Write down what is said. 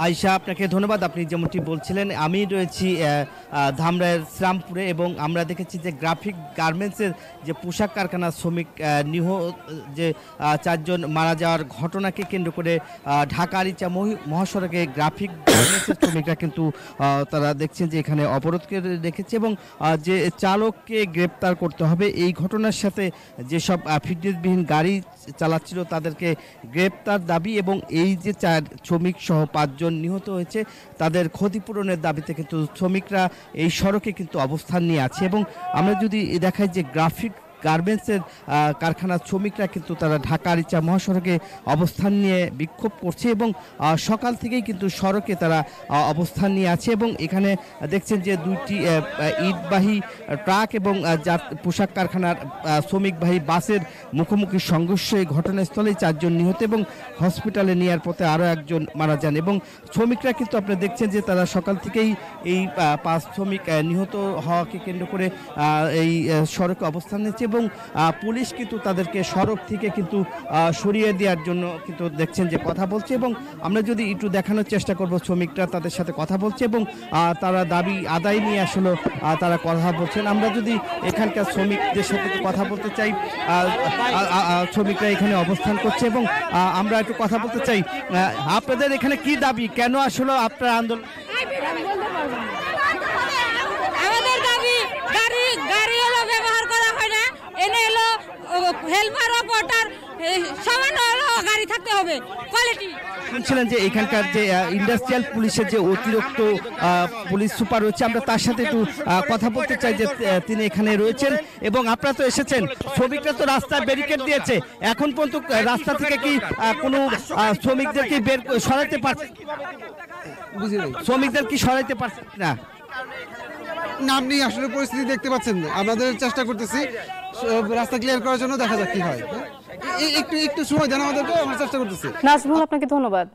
আয়শা, আপনাকে ধন্যবাদ। আপনি যেমনটি বলছিলেন, আমি রয়েছি ধামরাইয়ের শ্রীরামপুরে এবং আমরা দেখেছি যে গ্রাফিক গার্মেন্টসের যে পোশাক কারখানা শ্রমিক যে ৪ জন মারা যাওয়ার ঘটনাকে কেন্দ্র করে ঢাকা আরিচা মহাসড়কে গ্রাফিক গার্মেন্টসের শ্রমিকরা কিন্তু তারা দেখছেন যে এখানে অবরোধকে রেখেছে এবং যে চালককে গ্রেপ্তার করতে হবে, এই ঘটনার সাথে যেসব ফিটনেসবিহীন গাড়ি চালাচ্ছিল তাদেরকে গ্রেপ্তার দাবি এবং এই যে ৪ শ্রমিক সহ ৫ জন নিহত হয়েছে তাদের ক্ষতিপূরণের দাবিতে কিন্তু শ্রমিকরা এই সড়কে কিন্তু অবস্থান নিয়ে আছে। এবং আমরা যদি দেখাই যে গ্রাফিক গার্মেন্টসের কারখানার শ্রমিকরা কিন্তু তারা ঢাকা আরিচা মহাসড়কে অবস্থান নিয়ে বিক্ষোভ করছে এবং সকাল থেকেই কিন্তু সড়কে তারা অবস্থান নিয়ে আছে এবং এখানে দেখছেন যে ২টি ইটবাহী ট্রাক এবং পোশাক কারখানার শ্রমিকবাহী বাসের মুখোমুখি সংঘর্ষে ঘটনাস্থলেই ৪ জন নিহত এবং হসপিটালে নেওয়ার পথে আরও একজন মারা যান। এবং শ্রমিকরা কিন্তু আপনি দেখছেন যে তারা সকাল থেকেই এই ৫ শ্রমিক নিহত হওয়াকে কেন্দ্র করে এই সড়কে অবস্থান নিচ্ছে এবং পুলিশ কিন্তু তাদেরকে সড়ক থেকে কিন্তু সরিয়ে দেওয়ার জন্য কিন্তু দেখছেন যে কথা বলছে। এবং আমরা যদি একটু দেখানোর চেষ্টা করব, শ্রমিকরা তাদের সাথে কথা বলছে এবং তারা দাবি আদায় নিয়ে আসলে তারা কথা বলছেন। আমরা যদি এখানকার শ্রমিকদের সাথে কথা বলতে চাই, শ্রমিকরা এখানে অবস্থান করছে এবং আমরা একটু কথা বলতে চাই, আপনাদের এখানে কি দাবি, কেন আসলে আপনার আন্দোলন? আমাদের দাবি গাড়ি হলো ব্যবহার করা হয় না, এনে হলো হেল্পার অপারেটর সমান হলো গাড়ি থাকতে হবে কোয়ালিটি। শুনছিলেন যে এখানকার যে ইন্ডাস্ট্রিয়াল পুলিশের যে অতিরিক্ত পুলিশ সুপার রয়েছে, আমরা তার সাথে একটু কথা বলতে চাই যে তিনি এখানে রয়েছেন এবং আপনারা তো এসেছেন, শ্রমিকরা তো রাস্তায় ব্যারিকেড দিয়েছে, এখন পর্যন্ত রাস্তা থেকে কি কোনো শ্রমিকদেরকে সরাইতে পারছে? শ্রমিকদের কি সরাইতে পারছে না? নাম নিয়ে আসলে পরিস্থিতি দেখতে পাচ্ছেন, আমাদের চেষ্টা করতেছি রাস্তা ক্লিয়ার করার জন্য, দেখা যাক কি হয়। একটু সময় দেন আমাদেরকে, আমরা চেষ্টা করতেছি। নাজমুল, আপনাকে ধন্যবাদ।